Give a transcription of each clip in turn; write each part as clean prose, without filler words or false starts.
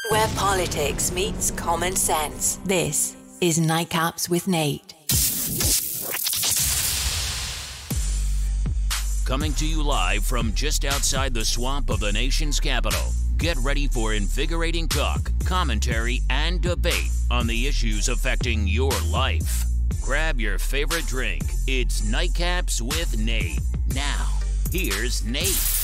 Where politics meets common sense. This is Nightcaps with Nate. Coming to you live from just outside the swamp of the nation's capital. Get ready for invigorating talk, commentary, and debate on the issues affecting your life. Grab your favorite drink. It's Nightcaps with Nate. Now, here's Nate.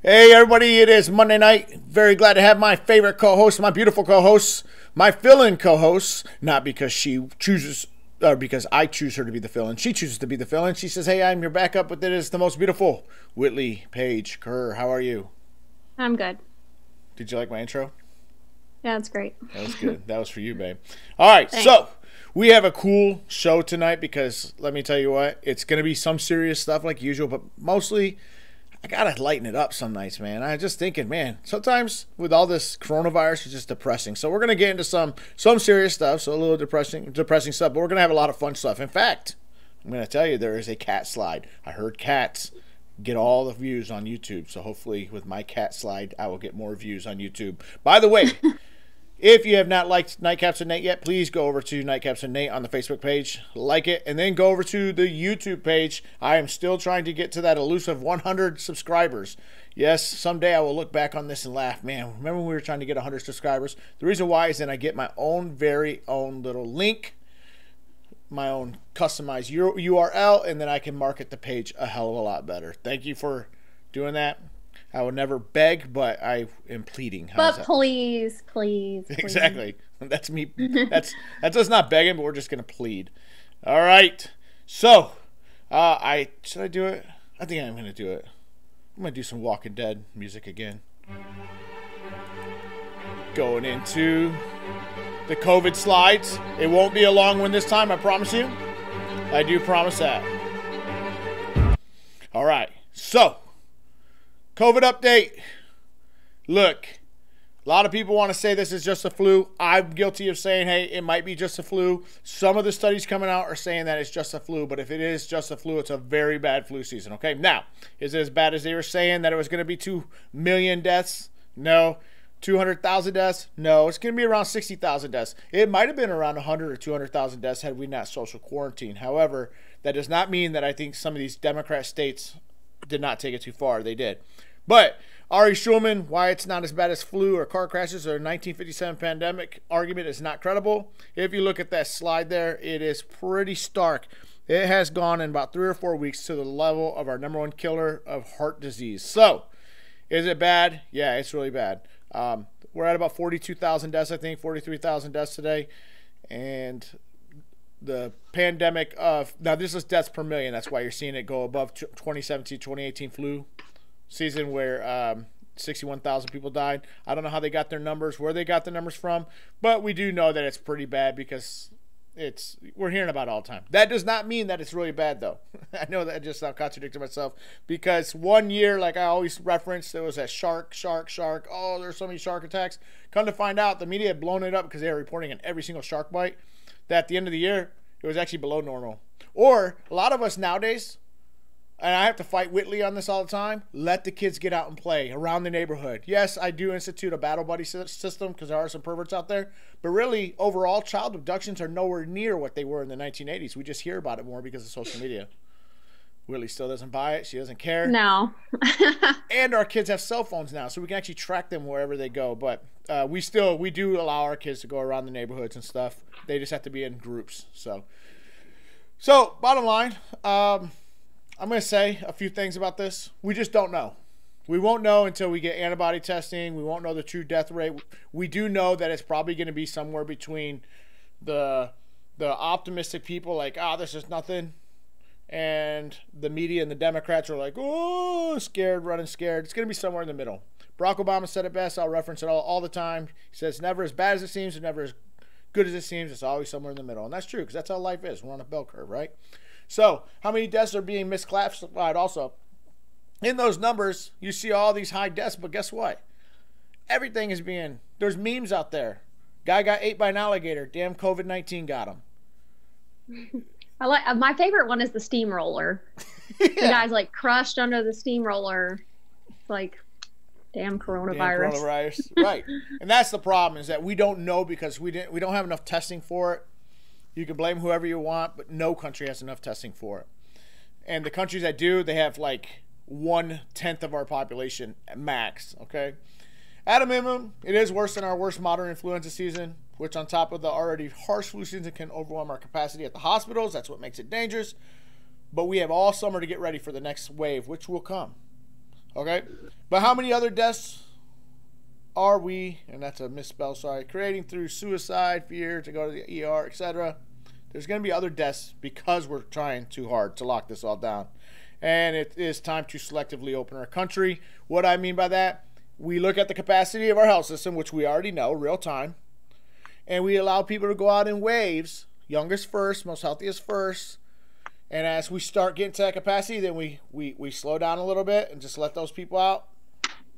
Hey everybody, it is Monday night. Very glad to have my favorite co-host, my beautiful co-host, my fill-in co-host, not because she chooses, or because I choose her to be the fill-in. She chooses to be the fill-in. She says, hey, I'm your backup, but it is the most beautiful Whitley Paige Kerr. How are you? I'm good. Did you like my intro? Yeah, it's great. That was good. That was for you, babe. All right, Thanks. So we have a cool show tonight because let me tell you what, it's going to be some serious stuff like usual, but mostly I got to lighten it up some nights, man. I'm just thinking, man, sometimes with all this coronavirus, it's just depressing. So we're going to get into some serious stuff, so a little depressing stuff, but we're going to have a lot of fun stuff. In fact, I'm going to tell you there is a cat slide. I heard cats get all the views on YouTube, so hopefully with my cat slide, I will get more views on YouTube. By the way, if you have not liked Nightcaps with Nate yet, please go over to Nightcaps with Nate on the Facebook page, like it, and then go over to the YouTube page. I am still trying to get to that elusive 100 subscribers. Yes, someday I will look back on this and laugh. Man, remember when we were trying to get 100 subscribers? The reason why is then I get my own very own little link, my own customized URL, and then I can market the page a hell of a lot better. Thank you for doing that. I would never beg, but I am pleading. But please. Exactly. That's me. That's us not begging, but we're just gonna plead. All right. So, should I do it? I think I'm gonna do it. I'm gonna do some Walking Dead music again. Going into the COVID slides. It won't be a long one this time, I promise you. I do promise that. All right. So, COVID update. Look, a lot of people want to say this is just a flu. I'm guilty of saying, hey, it might be just a flu. Some of the studies coming out are saying that it's just a flu, but if it is just a flu, it's a very bad flu season, okay? Now, is it as bad as they were saying that it was going to be 2 million deaths? No. 200,000 deaths? No. It's going to be around 60,000 deaths. It might have been around 100 or 200,000 deaths had we not social quarantined. However, that does not mean that I think some of these Democrat states did not take it too far. They did. But Ari Schulman, why it's not as bad as flu or car crashes or 1957 pandemic argument is not credible. If you look at that slide there, it is pretty stark. It has gone in about 3 or 4 weeks to the level of our number one killer of heart disease. So, is it bad? Yeah, it's really bad. We're at about 42,000 deaths, I think, 43,000 deaths today. And the pandemic of, now this is deaths per million. That's why you're seeing it go above 2017, 2018 flu season where 61,000 people died. I don't know how they got their numbers, where they got the numbers from, but we do know that it's pretty bad because we're hearing about it all the time. That does not mean that it's really bad, though. I know that I just contradicted myself because one year, like I always reference, there was a shark. Oh, there's so many shark attacks. Come to find out, the media had blown it up because they were reporting on every single shark bite that at the end of the year, it was actually below normal. Or a lot of us nowadays, and I have to fight Whitley on this all the time, let the kids get out and play around the neighborhood. Yes, I do institute a battle buddy system because there are some perverts out there. But really, overall, child abductions are nowhere near what they were in the 1980s. We just hear about it more because of social media. Whitley still doesn't buy it. She doesn't care. No. And our kids have cell phones now, so we can actually track them wherever they go. But we do allow our kids to go around the neighborhoods and stuff. They just have to be in groups. So bottom line, I'm going to say a few things about this. We just don't know. We won't know until we get antibody testing. We won't know the true death rate. We do know that it's probably going to be somewhere between the optimistic people like, this is nothing, and the media and the Democrats are like, oh, scared, running scared. It's going to be somewhere in the middle. Barack Obama said it best. I'll reference it all the time. He says, it's never as bad as it seems and never as good as it seems. It's always somewhere in the middle. And that's true because that's how life is. We're on a bell curve, right? So, how many deaths are being misclassified also? In those numbers, you see all these high deaths, but guess what? Everything is there's memes out there. Guy got ate by an alligator. Damn, COVID-19 got him. My favorite one is the steamroller. Yeah. The guy's like crushed under the steamroller. Like, Damn coronavirus. Damn coronavirus. Right. And that's the problem, is that we don't know because we don't have enough testing for it. You can blame whoever you want, but no country has enough testing for it. And the countries that do, they have like 1/10 of our population at max, okay? At a minimum, it is worse than our worst modern influenza season, which on top of the already harsh flu season can overwhelm our capacity at the hospitals. That's what makes it dangerous. But we have all summer to get ready for the next wave, which will come, okay? But how many other deaths are we, and that's a misspell, sorry, creating through suicide, fear to go to the ER, etc.? There's going to be other deaths because we're trying too hard to lock this all down. And it is time to selectively open our country. What I mean by that, we look at the capacity of our health system, which we already know, real time, and we allow people to go out in waves, youngest first, most healthiest first. And as we start getting to that capacity, then we slow down a little bit and just let those people out.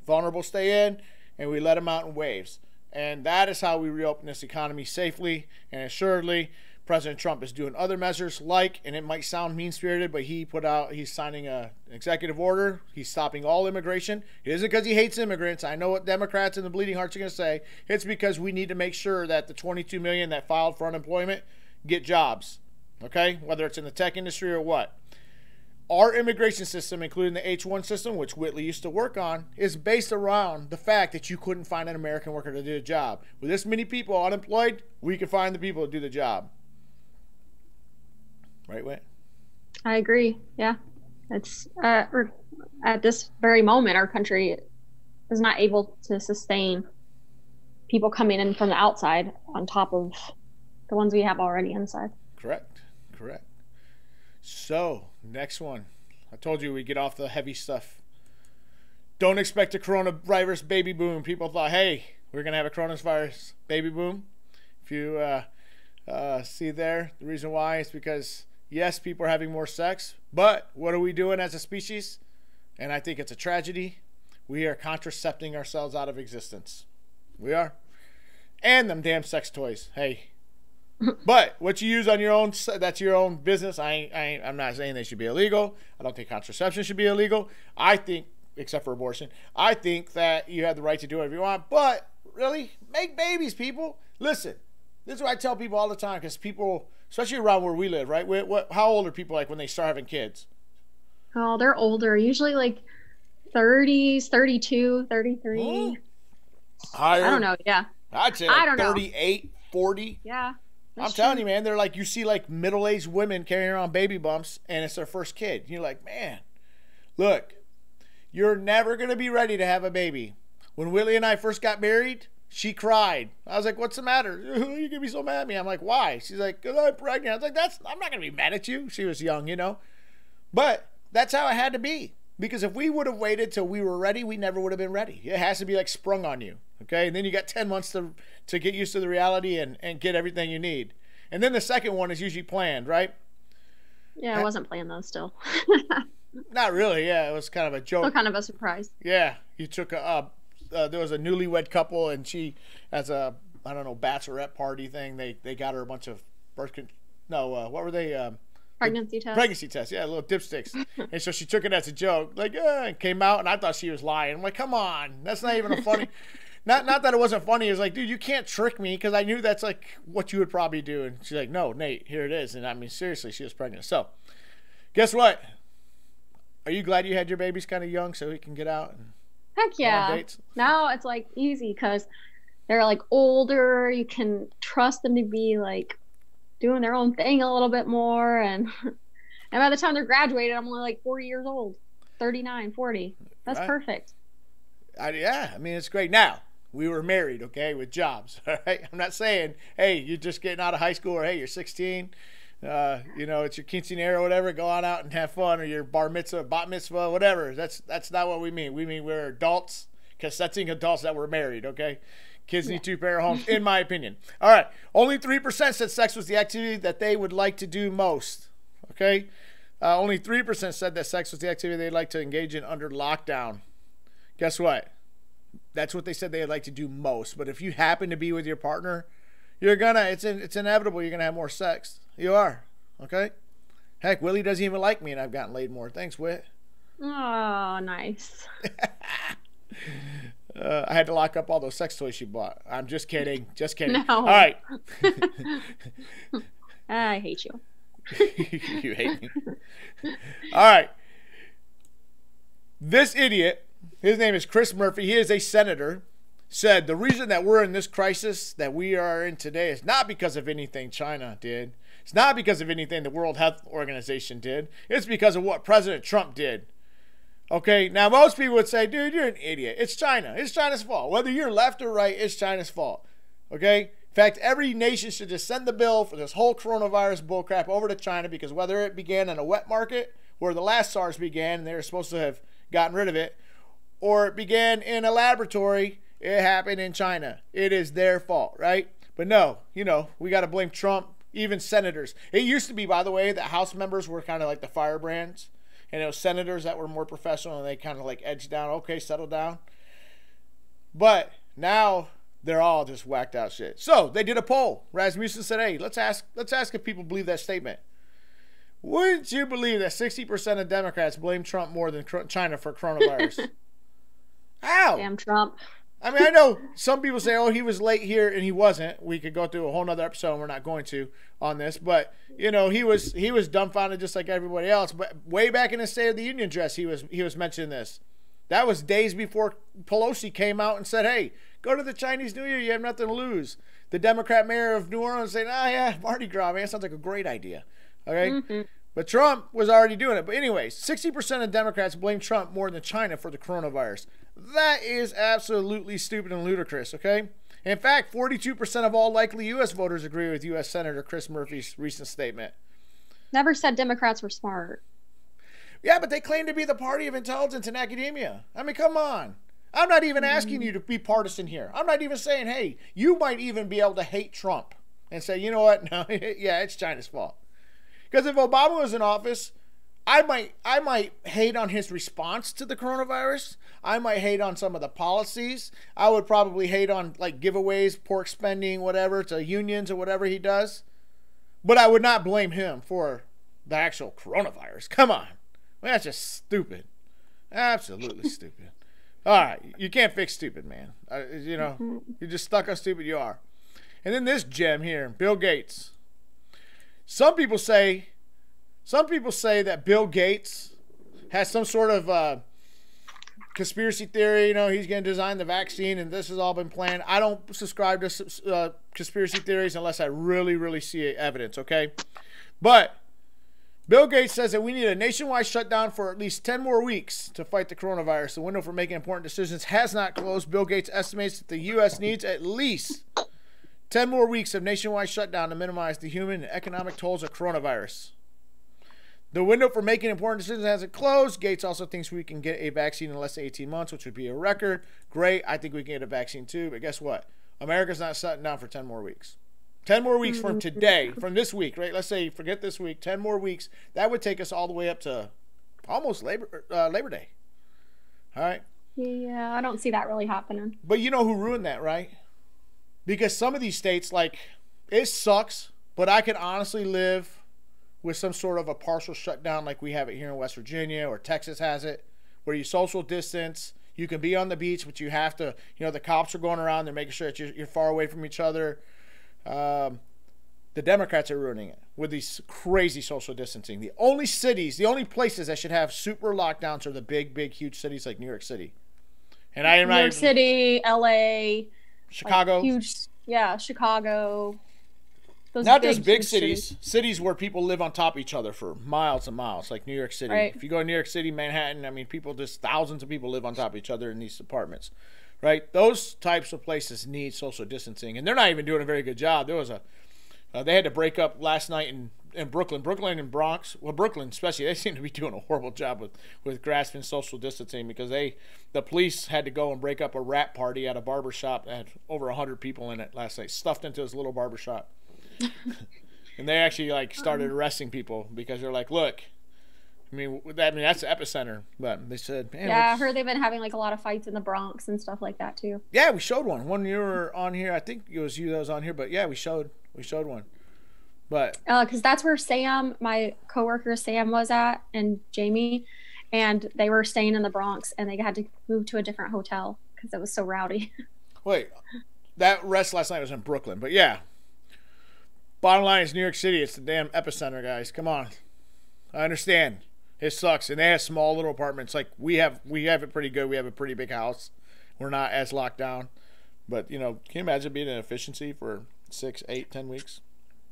Vulnerable stay in, and we let them out in waves. And that is how we reopen this economy safely and assuredly. President Trump is doing other measures like, and it might sound mean-spirited, but he's signing an executive order. He's stopping all immigration. It isn't because he hates immigrants. I know what Democrats and the bleeding hearts are going to say. It's because we need to make sure that the 22 million that filed for unemployment get jobs, okay? Whether it's in the tech industry or what. Our immigration system, including the H-1 system, which Whitley used to work on, is based around the fact that you couldn't find an American worker to do the job. With this many people unemployed, we can find the people to do the job. Right, Whit? I agree. Yeah. It's at this very moment, our country is not able to sustain people coming in from the outside on top of the ones we have already inside. Correct. So, next one. I told you we'd get off the heavy stuff. Don't expect a coronavirus baby boom. People thought, hey, we're going to have a coronavirus baby boom. If you see there, the reason why is because, yes, people are having more sex, but what are we doing as a species? And I think it's a tragedy. We are contracepting ourselves out of existence. We are. And them damn sex toys. Hey. But what you use on your own, that's your own business. I'm not saying they should be illegal. I don't think contraception should be illegal. I think, except for abortion, I think that you have the right to do whatever you want. But really, make babies, people. Listen, this is what I tell people all the time, because people, especially around where we live, right? How old are people like when they start having kids? Oh, they're older. Usually like 30s, 32, 33. Higher. I don't know. Yeah. I'd say like 38, 40. Yeah. I'm telling you, man, they're like, you see like middle-aged women carrying around baby bumps and it's their first kid. You're like, man, look, you're never going to be ready to have a baby. When Whitley and I first got married, she cried. I was like, what's the matter? You're going to be so mad at me. I'm like, why? She's like, 'cause I'm pregnant. I was like, I'm not going to be mad at you. She was young, you know. But that's how it had to be. Because if we would have waited till we were ready, we never would have been ready. It has to be like sprung on you. Okay. And then you got 10 months to get used to the reality and get everything you need. And then the second one is usually planned, right? Yeah, I wasn't playing those still. Not really. Yeah. It was kind of a joke. Still kind of a surprise. Yeah. You took there was a newlywed couple and she, as a, I don't know, bachelorette party thing, they got her a bunch of what were they? Pregnancy test. Pregnancy test, yeah, little dipsticks. And so she took it as a joke, like, and came out, and I thought she was lying. I'm like, come on, that's not even a funny. Not that it wasn't funny. It was like, dude, you can't trick me, because I knew that's like what you would probably do. And she's like, no, Nate, here it is. And I mean, seriously, she was pregnant. So, guess what? Are you glad you had your babies kind of young so we can get out and Heck go on yeah. dates? Now it's like easy because they're like older. You can trust them to be like doing their own thing a little bit more, and by the time they're graduated, I'm only like 40 years old, 39, 40. That's right. Perfect. Yeah, I mean, it's great. Now, we were married, okay, with jobs, all right? I'm not saying, hey, you're just getting out of high school, or hey, you're 16, it's your quinceanera or whatever, go on out and have fun, or your bar mitzvah, bat mitzvah, whatever. That's not what we mean. We mean we're adults, consenting adults that were married, okay? Kids need two pair of homes, in my opinion. All right. Only 3% said sex was the activity that they would like to do most. Okay? Only 3% said that sex was the activity they'd like to engage in under lockdown. Guess what? That's what they said they'd like to do most. But if you happen to be with your partner, it's inevitable you're going to have more sex. You are. Okay? Heck, Willie doesn't even like me, and I've gotten laid more. Thanks, Whit. Oh, nice. I had to lock up all those sex toys she bought. I'm just kidding. Just kidding. No. All right. I hate you. You hate me. All right. This idiot, his name is Chris Murphy. He is a senator. Said the reason that we're in this crisis that we are in today is not because of anything China did. It's not because of anything the World Health Organization did. It's because of what President Trump did. Okay, now most people would say, dude, you're an idiot. It's China. It's China's fault. Whether you're left or right, it's China's fault. Okay? In fact, every nation should just send the bill for this whole coronavirus bullcrap over to China, because whether it began in a wet market where the last SARS began and they were supposed to have gotten rid of it, or it began in a laboratory, it happened in China. It is their fault, right? But no, we got to blame Trump, even senators. It used to be, by the way, that House members were kind of like the firebrands, and it was senators that were more professional, and they kind of like edged down, okay, settle down. But now they're all just whacked out shit. So they did a poll. Rasmussen said, hey, let's ask if people believe that statement. Wouldn't you believe that 60% of Democrats blame Trump more than China for coronavirus? How? Damn Trump. I mean, I know some people say, oh, he was late here, and he wasn't. We could go through a whole nother episode, and we're not going to on this. But, he was dumbfounded just like everybody else. But way back in the State of the Union address, he was mentioning this. That was days before Pelosi came out and said, hey, go to the Chinese New Year. You have nothing to lose. The Democrat mayor of New Orleans saying, yeah, Mardi Gras, man, sounds like a great idea. Okay? Mm-hmm. But Trump was already doing it. But anyways, 60% of Democrats blame Trump more than China for the coronavirus. That is absolutely stupid and ludicrous, okay? In fact, 42% of all likely U.S. voters agree with U.S. Senator Chris Murphy's recent statement. Never said Democrats were smart. Yeah, but they claim to be the party of intelligence in academia. I mean, come on. I'm not even asking you to be partisan here. I'm not even saying, hey, you might even be able to hate Trump and say, you know what? No, yeah, it's China's fault. Because if Obama was in office, I might hate on his response to the coronavirus. I might hate on some of the policies. I would probably hate on like giveaways, pork spending, whatever, to unions or whatever he does. But I would not blame him for the actual coronavirus. Come on. Well, that's just stupid. Absolutely stupid. All right. You can't fix stupid, man. You're just stuck on stupid you are. And then this gem here, Bill Gates. Some people say that Bill Gates has some sort of conspiracy theory. He's going to design the vaccine, and this has all been planned. I don't subscribe to conspiracy theories unless I really, really see evidence, okay? But Bill Gates says that we need a nationwide shutdown for at least 10 more weeks to fight the coronavirus. The window for making important decisions has not closed. Bill Gates estimates that the U.S. needs at least 10 more weeks of nationwide shutdown to minimize the human and economic tolls of coronavirus. The window for making important decisions hasn't closed. Gates also thinks we can get a vaccine in less than 18 months, which would be a record. Great. I think we can get a vaccine too. But guess what? America's not shutting down for 10 more weeks. 10 more weeks from today, from this week, right? Let's say, forget this week, 10 more weeks. That would take us all the way up to almost Labor Day. All right? Yeah, I don't see that really happening. But you know who ruined that, right? Because some of these states, like, it sucks, but I could honestly live with some sort of a partial shutdown like we have it here in West Virginia or Texas has it, where you social distance. You can be on the beach, but you have to, the cops are going around. They're making sure that you're far away from each other. The Democrats are ruining it with these crazy social distancing. The only places that should have super lockdowns are the big, huge cities like New York City. And New York City, LA, Chicago. Chicago. Those Not just big cities where people live on top of each other for miles and miles, like New York City. Right. If you go to New York City, Manhattan, thousands of people live on top of each other in these apartments, right? Those types of places need social distancing, and they're not even doing a very good job. There was they had to break up last night in Brooklyn and Bronx. Well, Brooklyn especially, they seem to be doing a horrible job with grasping social distancing because the police had to go and break up a rap party at a barber shop that had over 100 people in it last night, stuffed into this little barber shop. And they actually started arresting people because they're like, look, that's the epicenter. But they said, man, yeah, I heard they've been having a lot of fights in the Bronx and stuff like that too. Yeah, we showed one. One you were on here. I think it was you that was on here. But yeah, we showed one. But because that's where Sam, my coworker Sam, was and Jamie, and they were staying in the Bronx, and they had to move to a different hotel because it was so rowdy. Wait, that rest last night was in Brooklyn, but yeah. Bottom line is New York City. It's the damn epicenter, guys. Come on. I understand. It sucks. And they have small little apartments. Like we have it pretty good. We have a pretty big house. We're not as locked down. But, you know, can you imagine being in efficiency for 6, 8, 10 weeks?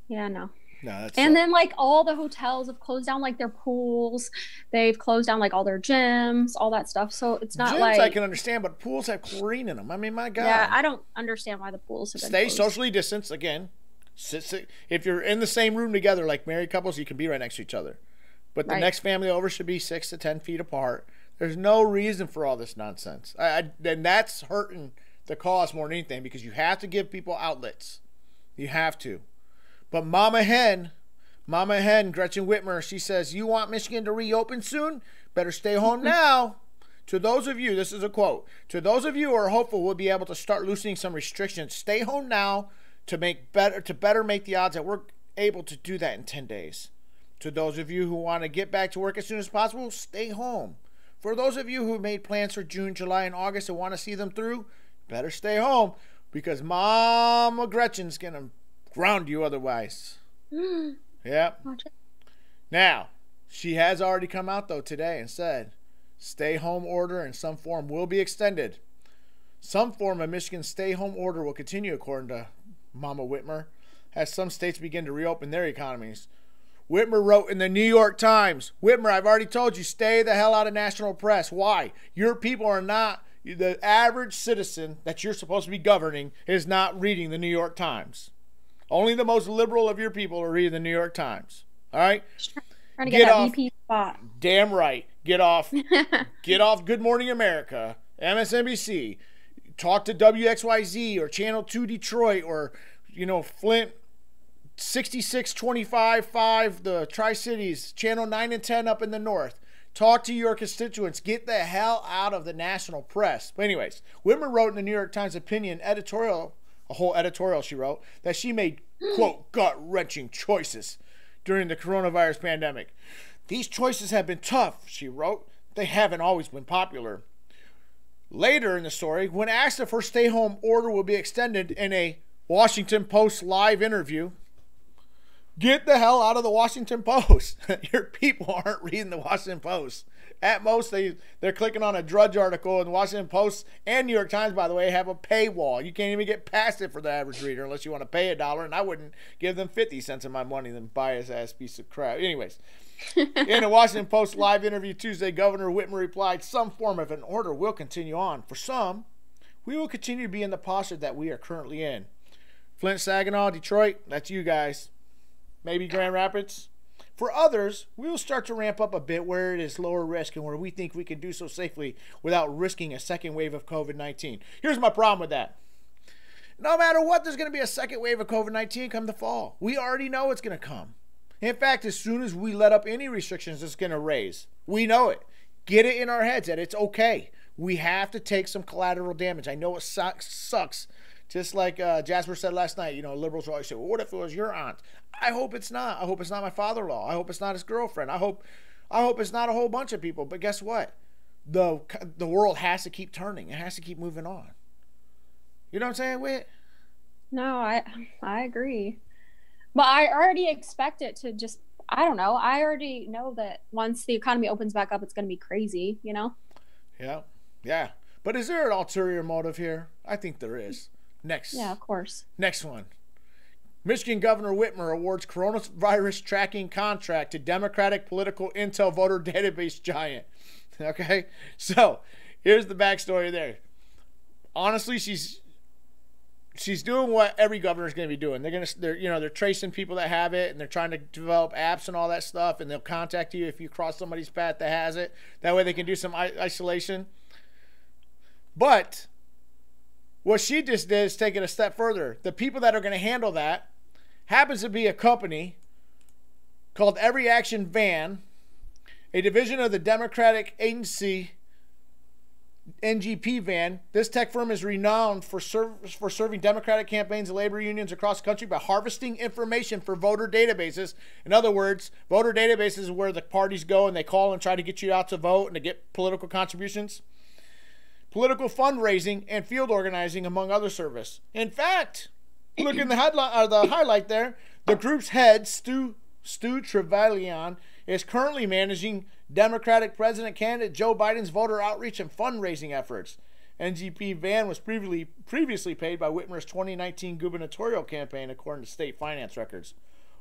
Yeah, no. No, that's and then like all the hotels have closed down like their pools. They've closed down like all their gyms, all that stuff. So it's not gyms like I can understand, but pools have chlorine in them. I mean, my God. Yeah, I don't understand why the pools have been Stay closed. socially distanced again. If you're in the same room together like married couples, you can be right next to each other. But the next family over should be 6 to 10 feet apart. There's no reason for all this nonsense. And that's hurting the cause more than anything, because you have to give people outlets. You have to. But Mama Hen, Gretchen Whitmer, she says, you want Michigan to reopen soon? Better stay home now. To those of you, this is a quote, to those of you who are hopeful we'll be able to start loosening some restrictions, stay home now to better make the odds that we're able to do that in 10 days. To those of you who want to get back to work as soon as possible, stay home. For those of you who made plans for June, July, and August and want to see them through, better stay home, because Mama Gretchen's going to ground you otherwise. Yep. Now, she has already come out, though, today and said, stay-home order in some form will be extended. Some form of Michigan's stay-home order will continue, according to Mama Whitmer, as some states begin to reopen their economies. Whitmer wrote in the New York Times, Whitmer, I've already told you, stay the hell out of national press. Why? Your people are not, the average citizen that you're supposed to be governing is not reading the New York Times. Only the most liberal of your people are reading the New York Times. All right? Trying to get that VP spot. Damn right. Get off. Get off Good Morning America, MSNBC. Talk to WXYZ or Channel 2 Detroit or, you know, Flint 6625.5, the Tri-Cities, Channel 9 and 10 up in the north. Talk to your constituents. Get the hell out of the national press. But anyways, Whitmer wrote in the New York Times opinion editorial, a whole editorial she wrote, that she made, quote, gut-wrenching choices during the coronavirus pandemic. These choices have been tough, she wrote. They haven't always been popular. Later in the story, when asked if her stay-home order will be extended in a Washington Post live interview, get the hell out of the Washington Post. Your people aren't reading the Washington Post. At most, they're clicking on a Drudge article, and the Washington Post and New York Times, by the way, have a paywall. You can't even get past it for the average reader unless you want to pay $1, and I wouldn't give them 50 cents of my money than buy his ass piece of crap. Anyways, in a Washington Post live interview Tuesday, Governor Whitmer replied, some form of an order will continue on. For some, we will continue to be in the posture that we are currently in. Flint, Saginaw, Detroit, that's you guys. Maybe Grand Rapids. For others, we will start to ramp up a bit where it is lower risk and where we think we can do so safely without risking a second wave of COVID-19. Here's my problem with that. No matter what, there's going to be a second wave of COVID-19 come the fall. We already know it's going to come. In fact, as soon as we let up any restrictions, it's going to raise. We know it. Get it in our heads that it's okay. We have to take some collateral damage. I know it sucks. Just like Jasper said last night, you know, liberals always say, well, what if it was your aunt? I hope it's not. I hope it's not my father-in-law. I hope it's not his girlfriend. I hope it's not a whole bunch of people. But guess what? The world has to keep turning. It has to keep moving on. You know what I'm saying, Whit? No, I agree. But I already expect it to just, I don't know. I already know that once the economy opens back up, it's going to be crazy, you know? Yeah. But is there an ulterior motive here? I think there is. Next. Yeah, of course. Next one. Michigan Governor Whitmer awards coronavirus tracking contract to Democratic political intel voter database giant. Okay? So, here's the backstory there. Honestly, she's doing what every governor is going to be doing. They're tracing people that have it, and they're trying to develop apps and all that stuff, and they'll contact you if you cross somebody's path that has it. That way they can do some isolation. But what she just did is take it a step further. The people that are going to handle that happens to be a company called Every Action Van, a division of the Democratic agency NGP Van. This tech firm is renowned for serving Democratic campaigns and labor unions across the country by harvesting information for voter databases. In other words, voter databases is where the parties go and they call and try to get you out to vote and to get political contributions. political fundraising, and field organizing, among other service. In fact, look in the headline, the highlight there. The group's head, Stu Trevelyan, is currently managing Democratic president candidate Joe Biden's voter outreach and fundraising efforts. NGP Van was previously paid by Whitmer's 2019 gubernatorial campaign, according to state finance records.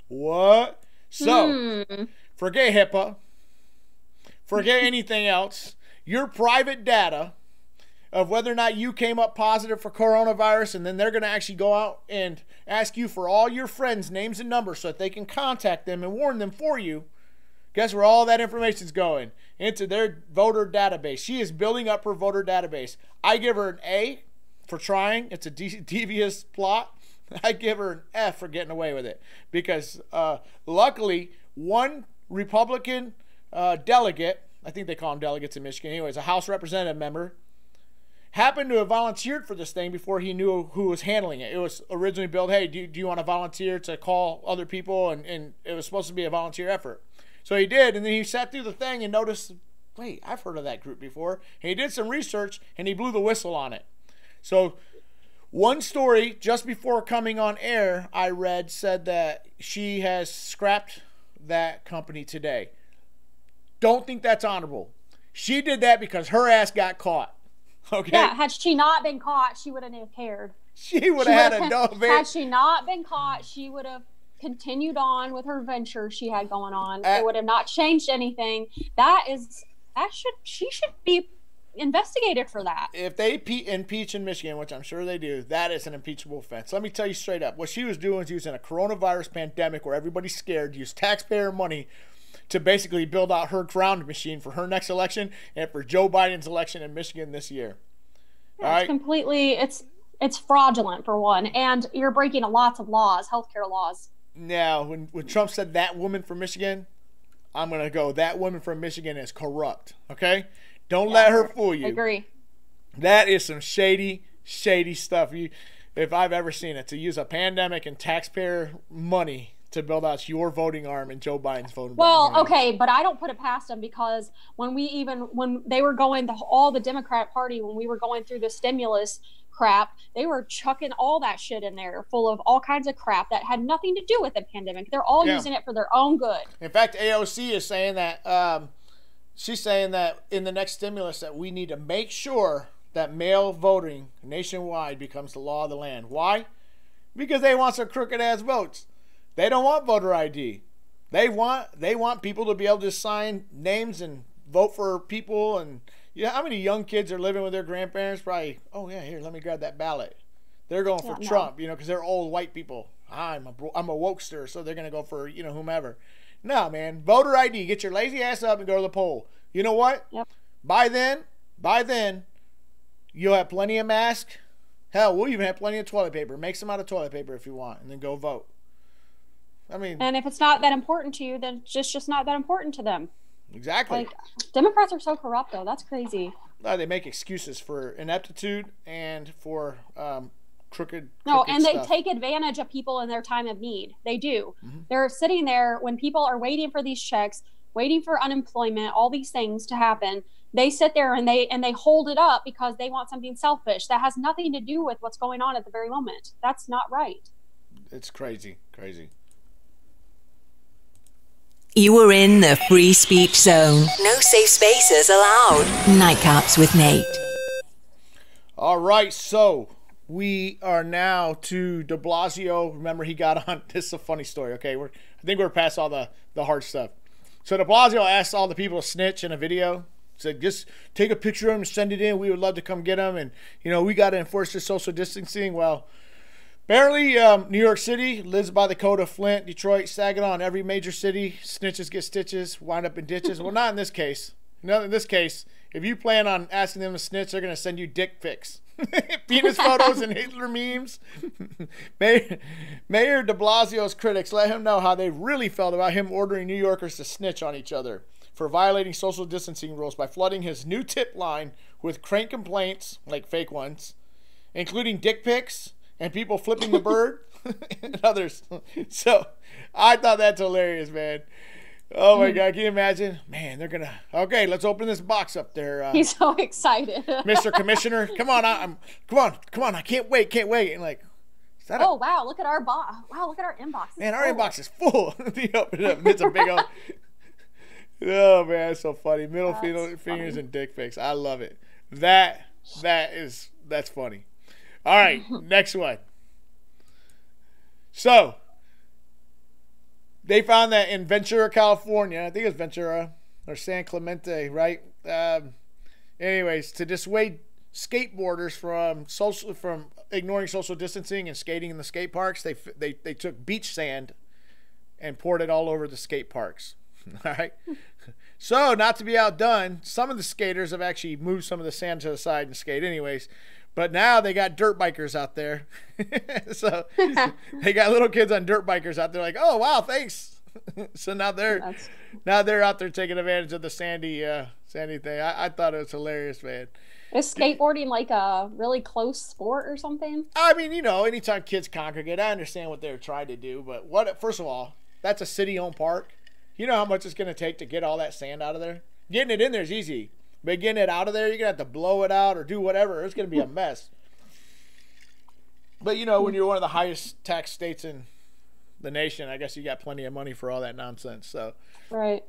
What? So, forget HIPAA. Forget anything else. Your private data of whether or not you came up positive for coronavirus, and then they're going to actually go out and ask you for all your friends' names and numbers so that they can contact them and warn them for you. Guess where all that information is going? Into their voter database. She is building up her voter database. I give her an A for trying. It's a devious plot. I give her an F for getting away with it. Because luckily, one Republican delegate, I think they call them delegates in Michigan, anyways, a House representative member, happened to have volunteered for this thing before he knew who was handling it. It was originally billed, hey, do you want to volunteer to call other people? And it was supposed to be a volunteer effort. So he did, and then he sat through the thing and noticed, wait, I've heard of that group before. And he did some research, and he blew the whistle on it. So one story just before coming on air I read said that she has scrapped that company today. Don't think that's honorable. She did that because her ass got caught. Okay. Yeah, had she not been caught, she wouldn't have cared. She would have had a no. Had she not been caught, she would have continued on with her venture she had going on. It would have not changed anything. She should be investigated for that. If they impeach in Michigan, which I'm sure they do, that is an impeachable offense. Let me tell you straight up. What she was doing is using a coronavirus pandemic where everybody's scared, use taxpayer money to basically build out her ground machine for her next election and for Joe Biden's election in Michigan this year. All right? Completely, it's fraudulent for one, and you're breaking lots of laws, healthcare laws. Now, when Trump said that woman from Michigan, I'm going to go, that woman from Michigan is corrupt, okay? Don't let her fool you. I agree. That is some shady stuff. If I've ever seen it, to use a pandemic and taxpayer money to build out your voting arm and Joe Biden's voting arm. Well, okay, but I don't put it past them, because when they were going, all the Democrat Party, when we were going through the stimulus crap, they were chucking all that shit in there full of all kinds of crap that had nothing to do with the pandemic. They're all using it for their own good. In fact, AOC is saying that she's saying that in the next stimulus that we need to make sure that mail voting nationwide becomes the law of the land. Why? Because they want some crooked ass votes. They don't want voter ID. They want people to be able to sign names and vote for people. And you know how many young kids are living with their grandparents? Probably, oh yeah, here, let me grab that ballot. They're going for Trump, because they're old white people. I'm a wokester, so they're gonna go for whomever. No, man, voter ID. Get your lazy ass up and go to the poll. You know what? Yep. By then, you'll have plenty of masks. Hell, we'll even have plenty of toilet paper. Make some out of toilet paper if you want, and then go vote. I mean, and if it's not that important to you, then it's just not that important to them. Exactly. Like, Democrats are so corrupt, though. That's crazy. They make excuses for ineptitude and for crooked and stuff. they take advantage of people in their time of need. They do. Mm-hmm. They're sitting there when people are waiting for these checks, waiting for unemployment, all these things to happen. They sit there and they hold it up because they want something selfish that has nothing to do with what's going on at the very moment. That's not right. It's crazy. You were in the free speech zone. No safe spaces allowed. Nightcaps with Nate. All right, so we are now to de Blasio. Remember, he got on. This is a funny story, okay? I think we're past all the hard stuff. So de Blasio asked all the people to snitch in a video. Said, just take a picture of him and send it in. We would love to come get him. And, we got to enforce this social distancing. Well, apparently, New York City lives by the code of Flint, Detroit, Saginaw, and every major city. Snitches get stitches, wind up in ditches. Well, not in this case. No, in this case, if you plan on asking them to snitch, they're going to send you dick pics. Penis photos and Hitler memes. Mayor de Blasio's critics let him know how they really felt about him ordering New Yorkers to snitch on each other for violating social distancing rules by flooding his new tip line with crank complaints, like fake ones, including dick pics and people flipping the bird and others. So I thought that's hilarious, man. Oh my God, can you imagine? Man, they're gonna. Okay, let's open this box up there. He's so excited. Mr. Commissioner, come on, come on, I can't wait. And like, is that wow, look at our box. Wow, look at our inbox. Man, our inbox is full. You open it up, it's a big old. Oh man, that's so funny. Middle fingers and dick pics. I love it. That's funny. All right, next one. So, they found that in Ventura, California, I think it's Ventura or San Clemente, right? Anyways, to dissuade skateboarders from ignoring social distancing and skating in the skate parks, they took beach sand and poured it all over the skate parks. All right. So, not to be outdone, some of the skaters have actually moved some of the sand to the side and skate anyways. But now they got dirt bikers out there. So they got little kids on dirt bikers out there like, oh, wow, thanks. So now they're out there taking advantage of the sandy thing. I thought it was hilarious, man. Is skateboarding like a really close sport or something? I mean, anytime kids congregate, I understand what they're trying to do. But first of all, that's a city-owned park. You know how much it's going to take to get all that sand out of there? Getting it in there is easy. But getting it out of there, you're going to have to blow it out or do whatever. It's going to be a mess. But, when you're one of the highest tax states in the nation, I guess you got plenty of money for all that nonsense. So, right.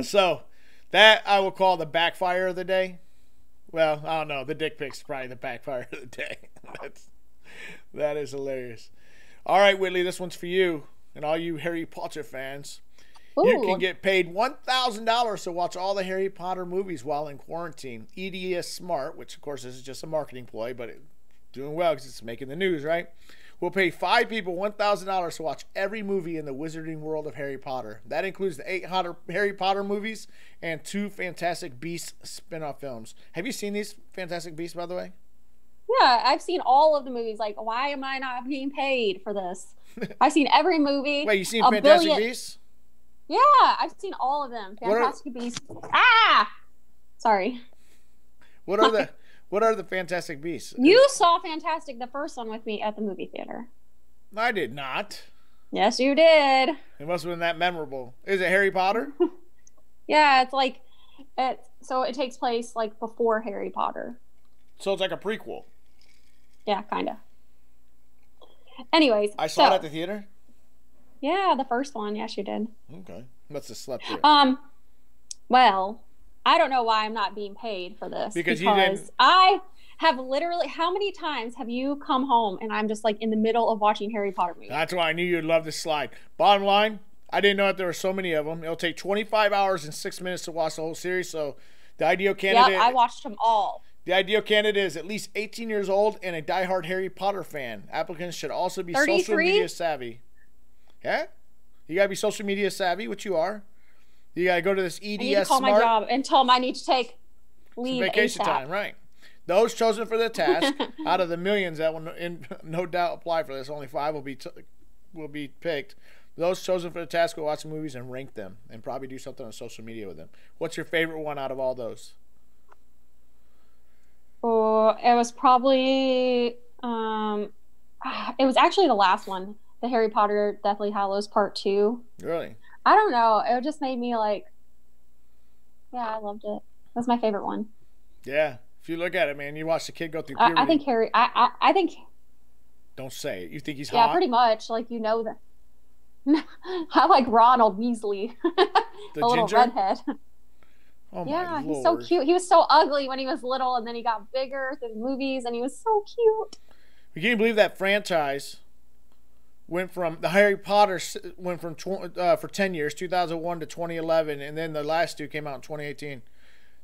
So that I will call the backfire of the day. Well, I don't know. The dick pic's probably the backfire of the day. That is hilarious. All right, Whitley, this one's for you and all you Harry Potter fans. Ooh. You can get paid $1,000 to watch all the Harry Potter movies while in quarantine. EDS Smart, which of course is just a marketing ploy, but it's doing well because it's making the news, right? We'll pay 5 people $1,000 to watch every movie in the wizarding world of Harry Potter. That includes the 8 Harry Potter movies and 2 Fantastic Beasts spin-off films. Have you seen these Fantastic Beasts, by the way? Yeah, I've seen all of the movies. Like, why am I not being paid for this? I've seen every movie. Wait, you've seen Fantastic Beasts? Yeah, I've seen all of them. Fantastic Beasts. Sorry. What are the Fantastic Beasts? You saw Fantastic, the first one, with me at the movie theater. I did not. Yes, you did. It must have been that memorable. Is it Harry Potter? Yeah, so it takes place like before Harry Potter. So it's like a prequel. Yeah, kind of. Anyways, I saw it at the theater. Yeah, the first one. Yes, you did. Okay, must have slept through. Well, I don't know why I'm not being paid for this because you didn't. I have literally. How many times have you come home and I'm just like in the middle of watching Harry Potter movies? That's why I knew you'd love this slide. Bottom line, I didn't know that there were so many of them. It'll take 25 hours and 6 minutes to watch the whole series. So, the ideal candidate. Yep, I watched them all. The ideal candidate is at least 18 years old and a diehard Harry Potter fan. Applicants should also be 33? social media savvy. Yeah? You got to be social media savvy, which you are. You got to go to this EDS I need to call Smart. my job and tell them I need to take leave vacation ASAP. time, right. Those chosen for the task, out of the millions that will no doubt apply for this, only 5 will be picked. Those chosen for the task will watch the movies and rank them and probably do something on social media with them. What's your favorite one out of all those? Oh, it was probably it was actually the last one, the Harry Potter Deathly Hallows Part 2. Really? I don't know. It just made me like, yeah, I loved it. That's my favorite one. Yeah. If you look at it, man, you watch the kid go through puberty. I think Harry. I think. Don't say it. You think he's hot? Yeah, pretty much. Like, that. I like Ronald Weasley, the little ginger? redhead. Oh my yeah, Lord. He's so cute. He was so ugly when he was little, and then he got bigger through the movies, and he was so cute. Can you believe that franchise went from the Harry Potter went from for 10 years, 2001 to 2011, and then the last 2 came out in 2018.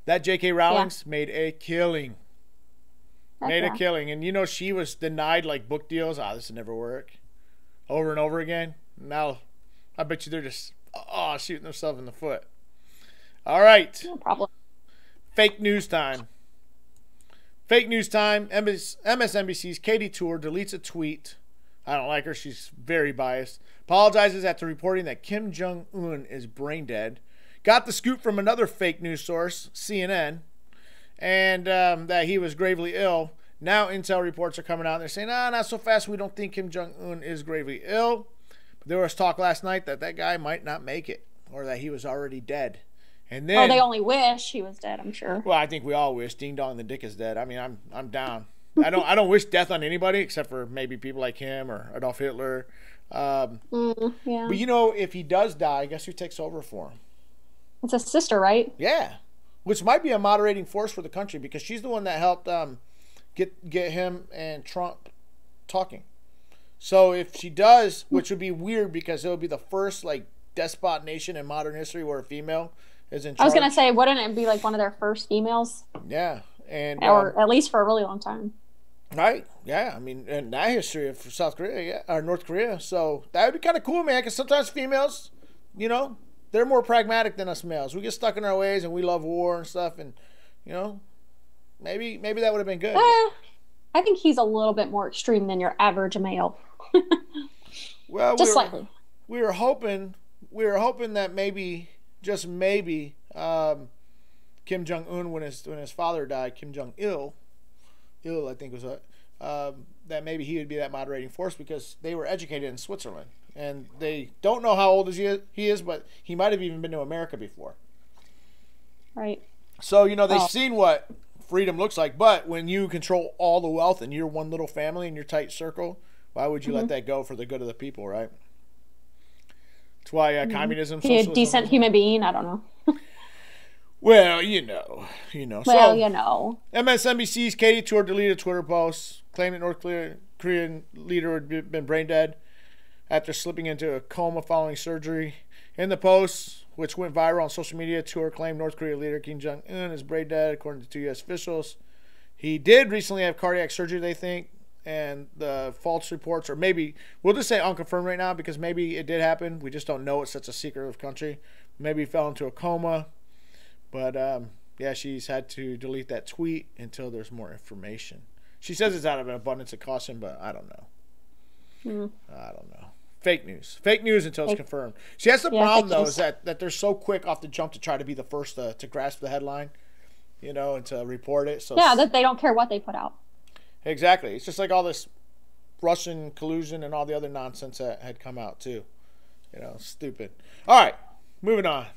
That J.K. Rowling's made a killing. A killing, and she was denied like book deals. This will never work. Over and over again. Now, I bet you they're just shooting themselves in the foot. All right. No problem. Fake news time. Fake news time. MSNBC's Katie Tour deletes a tweet. I don't like her. She's very biased. Apologizes after reporting that Kim Jong-un is brain dead. Got the scoop from another fake news source, CNN, and that he was gravely ill. Now intel reports are coming out and they're saying, not so fast. We don't think Kim Jong-un is gravely ill. But there was talk last night that guy might not make it. or that he was already dead. And Or then, they only wish he was dead, I'm sure. well, I think we all wish Ding Dong the Dick is dead. I mean, I'm down. I don't wish death on anybody except for maybe people like him or Adolf Hitler. Yeah. But you know, if he does die, guess who takes over for him? It's a sister, right? Yeah, which might be a moderating force for the country because she's the one that helped get him and Trump talking. So if she does, which would be weird because it would be the first like despot nation in modern history where a female is in charge. I was going to say, wouldn't it be like one of their first females? Yeah. And or at least for a really long time. Right. Yeah. I mean, in that history of South Korea, yeah, or North Korea. So that would be kind of cool, man, because sometimes females, you know, they're more pragmatic than us males. We get stuck in our ways and we love war and stuff. And, you know, maybe that would have been good. I think he's a little bit more extreme than your average male. Well, just slightly. We were hoping that maybe, just maybe, Kim Jong-un, when his father died, Kim Jong-il, I think was that maybe he would be that moderating force because they were educated in Switzerland. And they don't know how old he is, but he might have even been to America before. Right. So, you know, they've seen what freedom looks like. But when you control all the wealth and you're one little family in your tight circle, why would you let that go for the good of the people, right? That's why communism, socialism... a decent human being? I don't know. Well, you know. Well, So, you know. MSNBC's Katie Tour deleted a Twitter post claiming North Korean leader had been brain dead after slipping into a coma following surgery. In the post, which went viral on social media, Tour claimed North Korea leader Kim Jong-un is brain dead, according to two U.S. officials. He did recently have cardiac surgery, they think, and the false reports, or maybe, we'll just say unconfirmed right now because maybe it did happen. We just don't know. It's such a secretive country. Maybe he fell into a coma. But, yeah, she's had to delete that tweet until there's more information. She says it's out of an abundance of caution, but I don't know. I don't know. Fake news. Fake news until it's confirmed. See, that's the problem, though, is that they're so quick off the jump to try to be the first to grasp the headline, you know, and to report it. So yeah, that they don't care what they put out. Exactly. It's just like all this Russian collusion and all the other nonsense that had come out, too. You know, stupid. All right, moving on.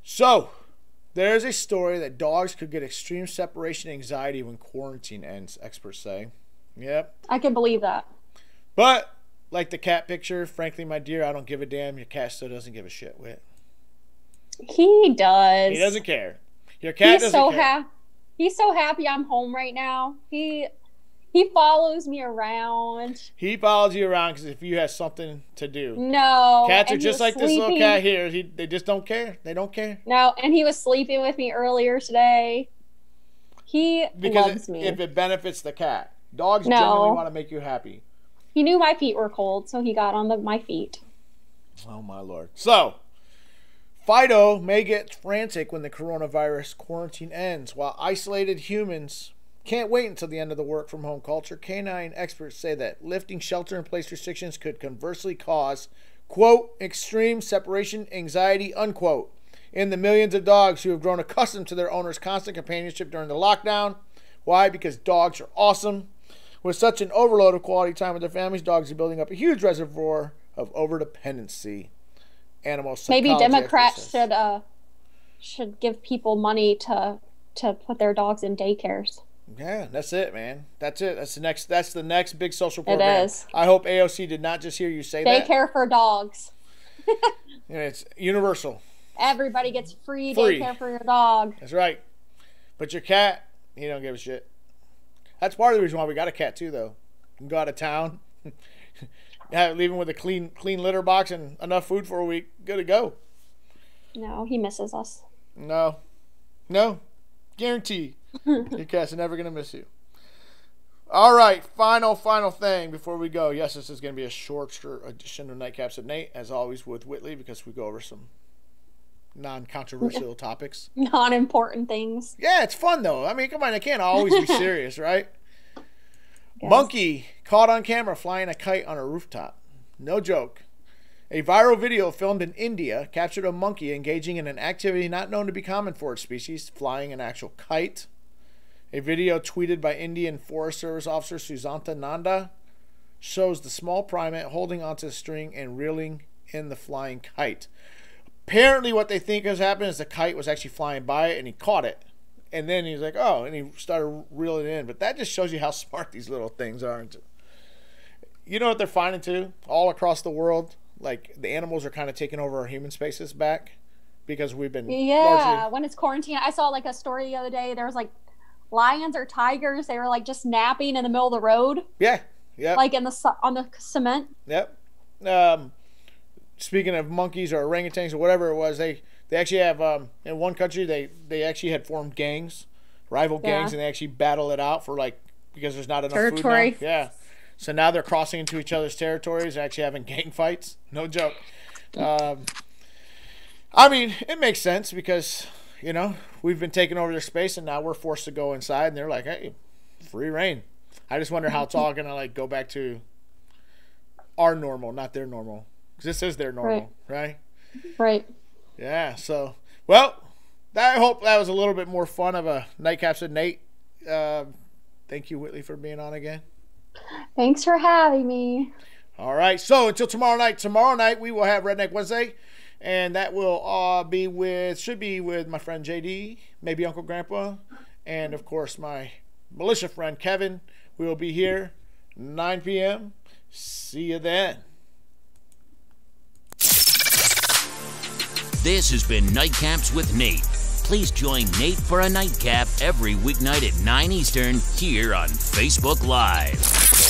So, there's a story that dogs could get extreme separation anxiety when quarantine ends, experts say. Yep. I can believe that. But, like the cat picture, frankly, my dear, I don't give a damn. Your cat still doesn't give a shit, Whit. He does. He doesn't care. Your cat doesn't care. He's so happy I'm home right now. He follows me around. He follows you around because if you have something to do. No. Cats are just like this little cat here. They just don't care. They don't care. No, and he was sleeping with me earlier today. He loves me. If it benefits the cat. Dogs generally want to make you happy. He knew my feet were cold, so he got on my feet. Oh, my Lord. So, Fido may get frantic when the coronavirus quarantine ends. While isolated humans can't wait until the end of the work-from-home culture, canine experts say that lifting shelter-in-place restrictions could conversely cause, quote, extreme separation anxiety, unquote, in the millions of dogs who have grown accustomed to their owner's constant companionship during the lockdown. Why? Because dogs are awesome. With such an overload of quality time with their families, dogs are building up a huge reservoir of overdependency. Animal psychology. Maybe Democrats should give people money to put their dogs in daycares. Yeah, that's it, man. That's it. That's the next big social program. It is. I hope AOC did not just hear you say that. Daycare for dogs. And it's universal. Everybody gets free daycare for your dog. That's right. But your cat, he don't give a shit. That's part of the reason why we got a cat too, though. You can go out of town, leave him with a clean litter box and enough food for a week. Good to go. No, he misses us. No, guarantee. Your cat's never gonna miss you. All right, final thing before we go. Yes, this is gonna be a shorter edition of Nightcaps at Nate, as always with Whitley, because we go over some non-controversial topics. Non-important things. Yeah, it's fun though. I mean, come on, it can't always be serious, right? Yes. Monkey caught on camera flying a kite on a rooftop. No joke. A viral video filmed in India captured a monkey engaging in an activity not known to be common for its species, flying an actual kite. A video tweeted by Indian Forest Service officer Susanta Nanda shows the small primate holding onto the string and reeling in the flying kite. Apparently what they think has happened is the kite was actually flying by it and he caught it. And then he's like, oh, and he started reeling it in. But that just shows you how smart these little things are. You know what they're finding too? All across the world, like the animals are kind of taking over our human spaces back because we've been largely... when it's quarantine. I saw like a story the other day. There was like lions or tigers. They were like just napping in the middle of the road. Yeah. Like on the cement. Yep. Speaking of monkeys or orangutans or whatever it was, they actually have in one country they actually had formed gangs, rival gangs, and they actually battle it out for like because there's not enough territory. Food now. Yeah. So now they're crossing into each other's territories, actually having gang fights. No joke. I mean, it makes sense because, you know, we've been taking over their space and now we're forced to go inside and they're like, hey, free reign. I just wonder how it's all going to like go back to our normal, not their normal. Because this is their normal, right? Right. Yeah, so, well, I hope that was a little bit more fun of a Nightcaps with Nate. Thank you, Whitley, for being on again. Thanks for having me. All right, so until tomorrow night. Tomorrow night we will have Redneck Wednesday, and that will should be with my friend JD, maybe Uncle Grandpa, and of course my militia friend Kevin. We will be here 9 p.m. See you then. This has been Nightcaps with Nate. Please join Nate for a nightcap every weeknight at 9 Eastern here on Facebook Live.